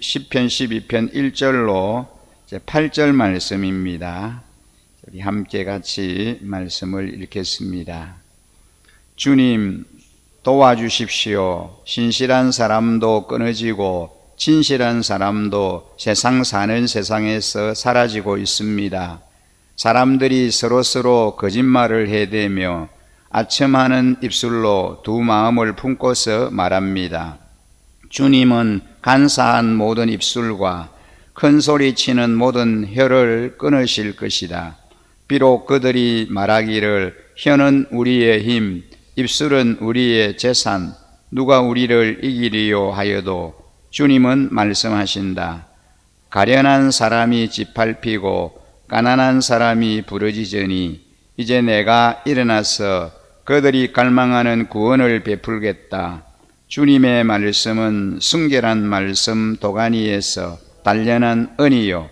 시편 12편 1절로 8절 말씀입니다. 우리 함께 같이 말씀을 읽겠습니다. 주님 도와주십시오. 신실한 사람도 끊어지고 진실한 사람도 세상 사는 세상에서 사라지고 있습니다. 사람들이 서로서로 거짓말을 해대며 아첨하는 입술로 두 마음을 품고서 말합니다. 주님은 간사한 모든 입술과 큰 소리치는 모든 혀를 끊으실 것이다. 비록 그들이 말하기를 혀는 우리의 힘, 입술은 우리의 재산, 누가 우리를 이기리요 하여도 주님은 말씀하신다. 가련한 사람이 짓밟히고 가난한 사람이 부러지더니 이제 내가 일어나서 그들이 갈망하는 구원을 베풀겠다. 주님의 말씀은 순결한 말씀 도가니에서 단련한 은이요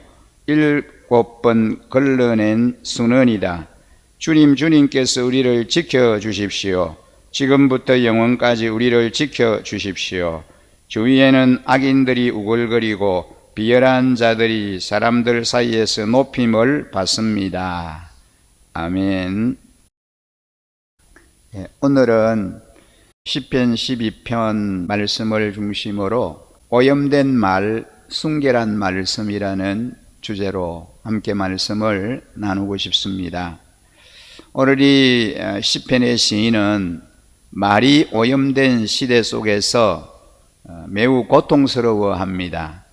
7번 걸러낸 순원이다. 주님께서 우리를 지켜주십시오. 지금부터 영원까지 우리를 지켜주십시오. 주위에는 악인들이 우글거리고 비열한 자들이 사람들 사이에서 높임을 받습니다. 아멘. 오늘은 시편 12편 말씀을 중심으로 오염된 말, 순결한 말씀이라는 주제로 함께 말씀을 나누고 싶습니다. 오늘 이 시편의 시인은 말이 오염된 시대 속에서 매우 고통스러워합니다.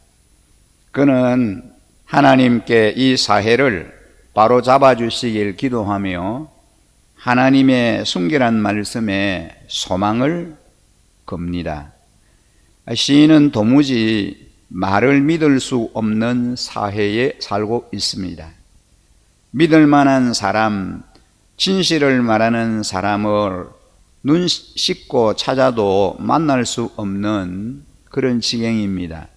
그는 하나님께 이 사회를 바로 잡아주시길 기도하며 하나님의 순결한 말씀에 소망을 겁니다. 시인은 도무지 말을 믿을 수 없는 사회에 살고 있습니다. 믿을 만한 사람, 진실을 말하는 사람을 눈 씻고 찾아도 만날 수 없는 그런 지경입니다.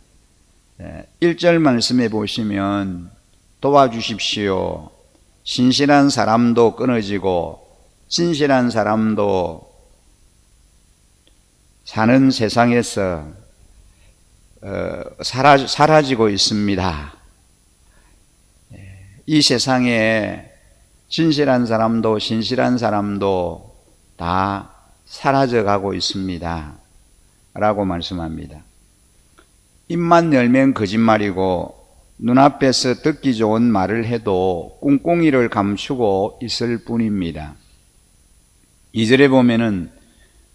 1절 말씀에 보시면 도와주십시오. 신실한 사람도 끊어지고 진실한 사람도 사는 세상에서 사라지고 있습니다. 이 세상에 진실한 사람도 신실한 사람도 다 사라져가고 있습니다. 라고 말씀합니다. 입만 열면 거짓말이고 눈앞에서 듣기 좋은 말을 해도 꿍꿍이를 감추고 있을 뿐입니다. 2절에 보면은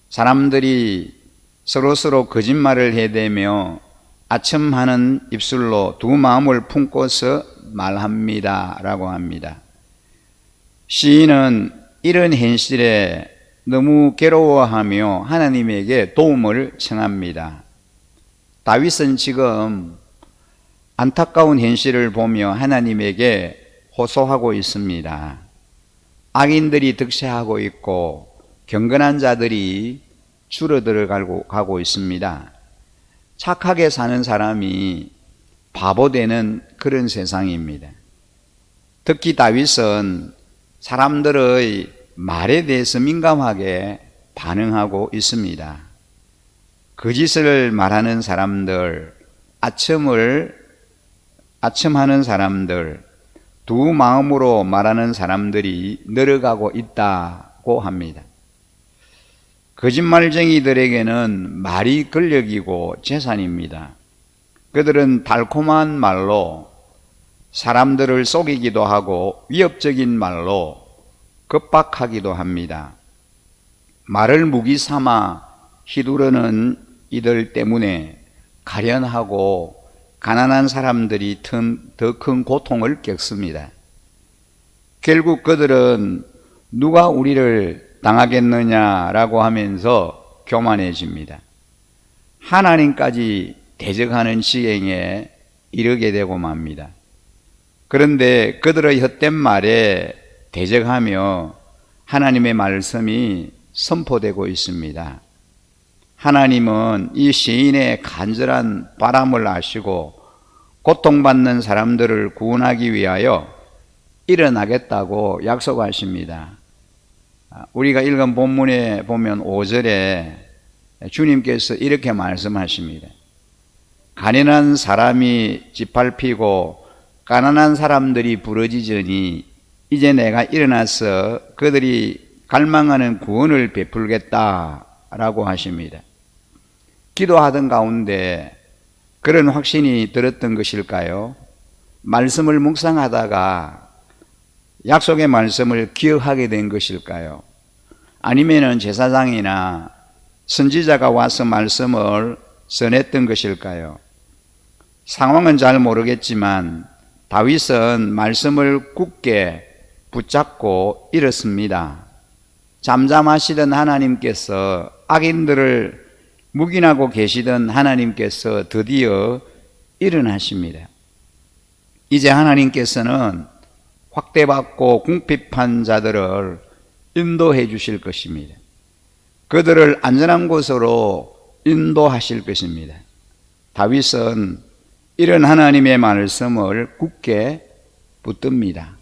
사람들이 서로서로 거짓말을 해대며 아첨하는 입술로 두 마음을 품고서 말합니다. 라고 합니다. 시인은 이런 현실에 너무 괴로워하며 하나님에게 도움을 청합니다. 다윗은 지금 안타까운 현실을 보며 하나님에게 호소하고 있습니다. 악인들이 득세하고 있고 경건한 자들이 줄어들어가고 있습니다. 착하게 사는 사람이 바보 되는 그런 세상입니다. 특히 다윗은 사람들의 말에 대해서 민감하게 반응하고 있습니다. 거짓을 말하는 사람들, 아첨하는 사람들, 두 마음으로 말하는 사람들이 늘어가고 있다고 합니다. 거짓말쟁이들에게는 말이 권력이고 재산입니다. 그들은 달콤한 말로 사람들을 속이기도 하고 위협적인 말로 겁박하기도 합니다. 말을 무기 삼아 휘두르는 이들 때문에 가련하고 가난한 사람들이 더 큰 고통을 겪습니다. 결국 그들은 누가 우리를 당하겠느냐라고 하면서 교만해집니다. 하나님까지 대적하는 지경에 이르게 되고 맙니다. 그런데 그들의 헛된 말에 대적하며 하나님의 말씀이 선포되고 있습니다. 하나님은 이 시인의 간절한 바람을 아시고 고통받는 사람들을 구원하기 위하여 일어나겠다고 약속하십니다. 우리가 읽은 본문에 보면 5절에 주님께서 이렇게 말씀하십니다. 가난한 사람이 짓밟히고 가난한 사람들이 부러지더니 이제 내가 일어나서 그들이 갈망하는 구원을 베풀겠다라고 하십니다. 기도하던 가운데 그런 확신이 들었던 것일까요? 말씀을 묵상하다가 약속의 말씀을 기억하게 된 것일까요? 아니면은 제사장이나 선지자가 와서 말씀을 전했던 것일까요? 상황은 잘 모르겠지만 다윗은 말씀을 굳게 붙잡고 일었습니다. 잠잠하시던 하나님께서, 악인들을 묵인하고 계시던 하나님께서 드디어 일어나십니다. 이제 하나님께서는 확대받고 궁핍한 자들을 인도해 주실 것입니다. 그들을 안전한 곳으로 인도하실 것입니다. 다윗은 이런 하나님의 말씀을 굳게 붙듭니다.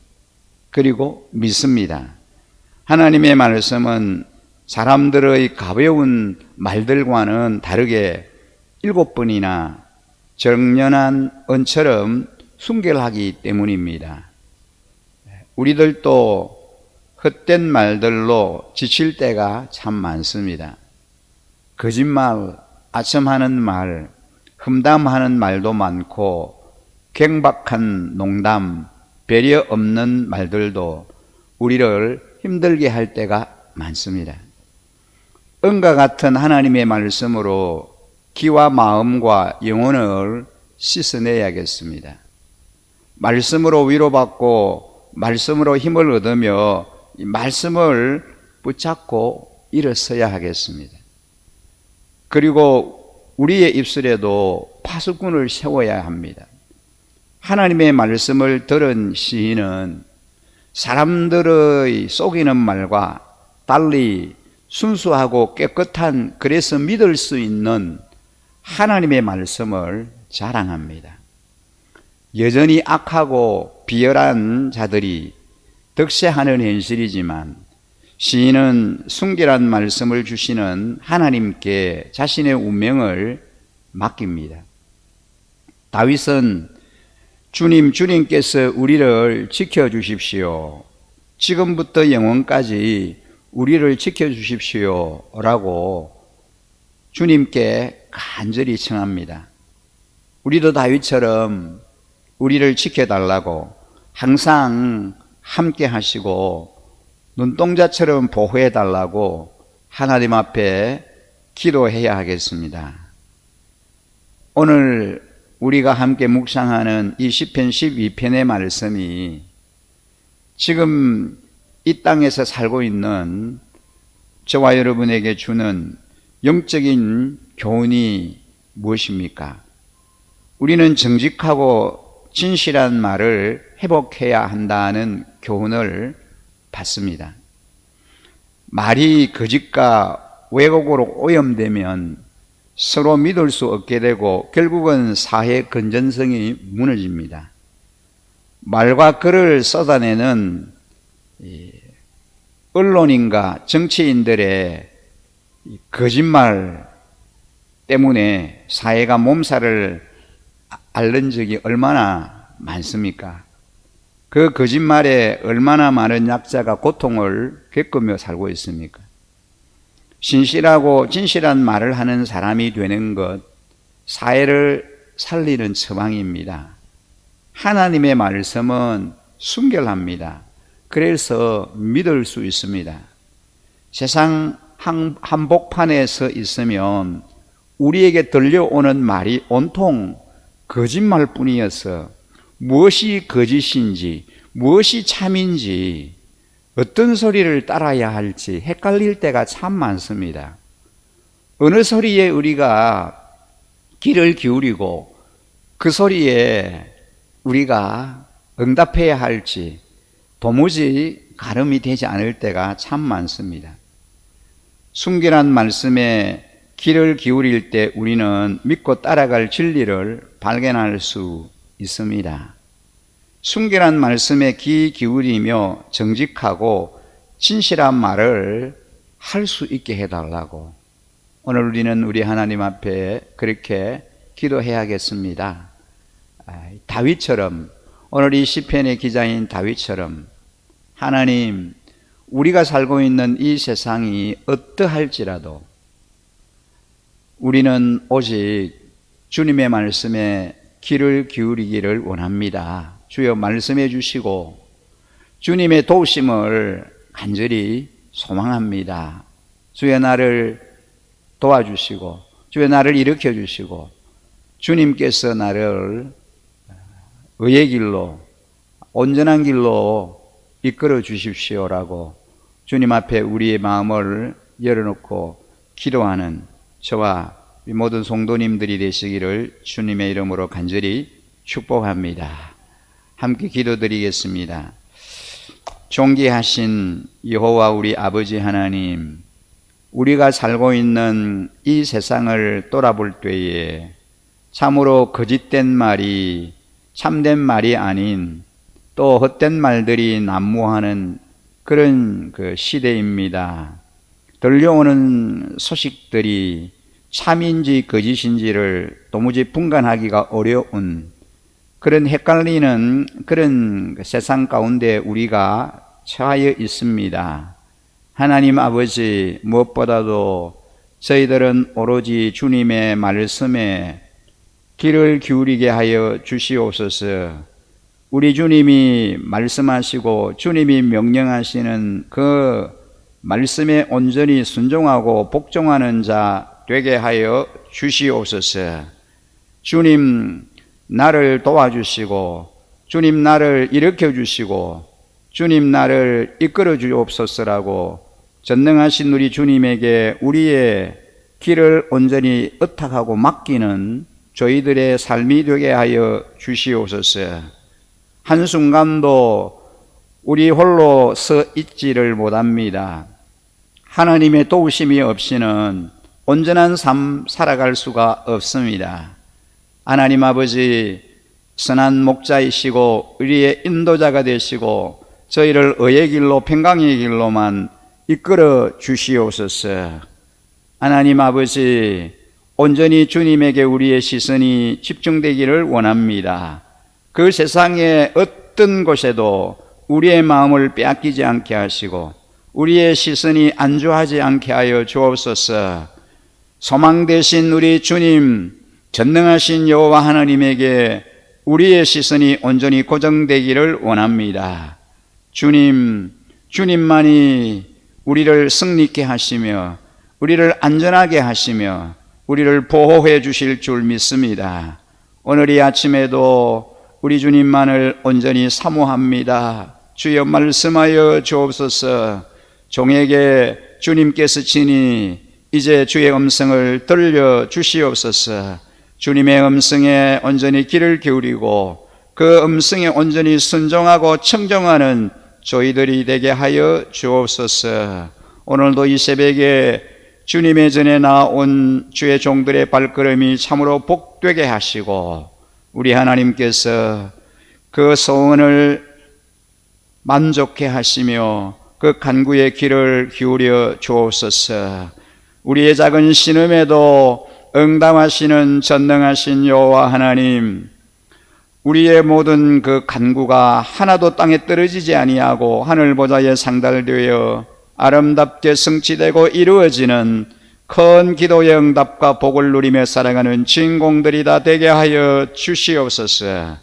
그리고 믿습니다. 하나님의 말씀은 사람들의 가벼운 말들과는 다르게 7번이나 정연한 은처럼 순결하기 때문입니다. 우리들도 헛된 말들로 지칠 때가 참 많습니다. 거짓말, 아첨하는 말, 험담하는 말도 많고 갱박한 농담, 배려 없는 말들도 우리를 힘들게 할 때가 많습니다. 은과 같은 하나님의 말씀으로 귀와 마음과 영혼을 씻어내야겠습니다. 말씀으로 위로받고 말씀으로 힘을 얻으며 이 말씀을 붙잡고 일어서야 하겠습니다. 그리고 우리의 입술에도 파수꾼을 세워야 합니다. 하나님의 말씀을 들은 시인은 사람들의 속이는 말과 달리 순수하고 깨끗한, 그래서 믿을 수 있는 하나님의 말씀을 자랑합니다. 여전히 악하고 비열한 자들이 득세하는 현실이지만 시인은 순결한 말씀을 주시는 하나님께 자신의 운명을 맡깁니다. 다윗은 주님께서 우리를 지켜주십시오. 지금부터 영원까지 우리를 지켜주십시오. 라고 주님께 간절히 청합니다. 우리도 다윗처럼 우리를 지켜달라고 항상 함께 하시고 눈동자처럼 보호해달라고 하나님 앞에 기도해야 하겠습니다. 오늘 우리가 함께 묵상하는 이 시편 12편의 말씀이 지금 이 땅에서 살고 있는 저와 여러분에게 주는 영적인 교훈이 무엇입니까? 우리는 정직하고 진실한 말을 회복해야 한다는 교훈을 받습니다. 말이 거짓과 왜곡으로 오염되면 서로 믿을 수 없게 되고 결국은 사회 건전성이 무너집니다. 말과 글을 쏟아내는 언론인과 정치인들의 거짓말 때문에 사회가 몸살을 앓는 적이 얼마나 많습니까? 그 거짓말에 얼마나 많은 약자가 고통을 겪으며 살고 있습니까? 신실하고 진실한 말을 하는 사람이 되는 것, 사회를 살리는 처방입니다. 하나님의 말씀은 순결합니다. 그래서 믿을 수 있습니다. 세상 한복판에 서 있으면 우리에게 들려오는 말이 온통 거짓말뿐이어서 무엇이 거짓인지 무엇이 참인지 어떤 소리를 따라야 할지 헷갈릴 때가 참 많습니다. 어느 소리에 우리가 귀를 기울이고 그 소리에 우리가 응답해야 할지 도무지 가름이 되지 않을 때가 참 많습니다. 순결한 말씀에 귀를 기울일 때 우리는 믿고 따라갈 진리를 발견할 수 있습니다. 순결한 말씀에 귀 기울이며 정직하고 진실한 말을 할 수 있게 해달라고 오늘 우리는 우리 하나님 앞에 그렇게 기도해야겠습니다. 다윗처럼, 오늘 이 시편의 기자인 다윗처럼, 하나님, 우리가 살고 있는 이 세상이 어떠할지라도 우리는 오직 주님의 말씀에 귀를 기울이기를 원합니다. 주여 말씀해 주시고 주님의 도우심을 간절히 소망합니다. 주여 나를 도와주시고 주여 나를 일으켜 주시고 주님께서 나를 의의 길로, 온전한 길로 이끌어 주십시오라고 주님 앞에 우리의 마음을 열어놓고 기도하는 저와 모든 성도님들이 되시기를 주님의 이름으로 간절히 축복합니다. 함께 기도드리겠습니다. 존귀하신 여호와 우리 아버지 하나님, 우리가 살고 있는 이 세상을 돌아볼 때에 참으로 거짓된 말이 참된 말이 아닌 또 헛된 말들이 난무하는 그런 시대입니다. 들려오는 소식들이 참인지 거짓인지를 도무지 분간하기가 어려운 그런 헷갈리는 그런 세상 가운데 우리가 처하여 있습니다. 하나님 아버지, 무엇보다도 저희들은 오로지 주님의 말씀에 귀를 기울이게 하여 주시옵소서. 우리 주님이 말씀하시고 주님이 명령하시는 그 말씀에 온전히 순종하고 복종하는 자 되게 하여 주시옵소서. 주님 나를 도와주시고 주님 나를 일으켜 주시고 주님 나를 이끌어 주옵소서라고 전능하신 우리 주님에게 우리의 길을 온전히 의탁하고 맡기는 저희들의 삶이 되게 하여 주시옵소서. 한순간도 우리 홀로 서 있지를 못합니다. 하나님의 도우심이 없이는 온전한 삶 살아갈 수가 없습니다. 하나님 아버지, 선한 목자이시고 우리의 인도자가 되시고 저희를 의의 길로 평강의 길로만 이끌어 주시옵소서. 하나님 아버지, 온전히 주님에게 우리의 시선이 집중되기를 원합니다. 그 세상의 어떤 곳에도 우리의 마음을 빼앗기지 않게 하시고 우리의 시선이 안주하지 않게 하여 주옵소서. 소망 되신 우리 주님, 전능하신 여호와 하나님에게 우리의 시선이 온전히 고정되기를 원합니다. 주님, 주님만이 우리를 승리케 하시며 우리를 안전하게 하시며 우리를 보호해 주실 줄 믿습니다. 오늘 이 아침에도 우리 주님만을 온전히 사모합니다. 주여 말씀하여 주옵소서. 종에게 주님께서 친히 이제 주의 음성을 들려 주시옵소서. 주님의 음성에 온전히 귀를 기울이고 그 음성에 온전히 순종하고 청정하는 저희들이 되게 하여 주옵소서. 오늘도 이 새벽에 주님의 전에 나온 주의 종들의 발걸음이 참으로 복되게 하시고 우리 하나님께서 그 소원을 만족해 하시며 그 간구의 귀를 기울여 주옵소서. 우리의 작은 신음에도 응답하시는 전능하신 여호와 하나님, 우리의 모든 그 간구가 하나도 땅에 떨어지지 아니하고 하늘 보좌에 상달되어 아름답게 성취되고 이루어지는 큰 기도의 응답과 복을 누리며 살아가는 주인공들이 다 되게 하여 주시옵소서.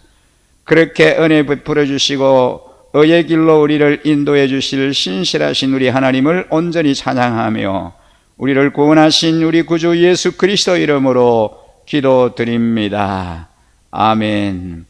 그렇게 은혜 베풀어 주시고 의의 길로 우리를 인도해 주실 신실하신 우리 하나님을 온전히 찬양하며 우리를 구원하신 우리 구주 예수 그리스도 이름으로 기도드립니다. 아멘.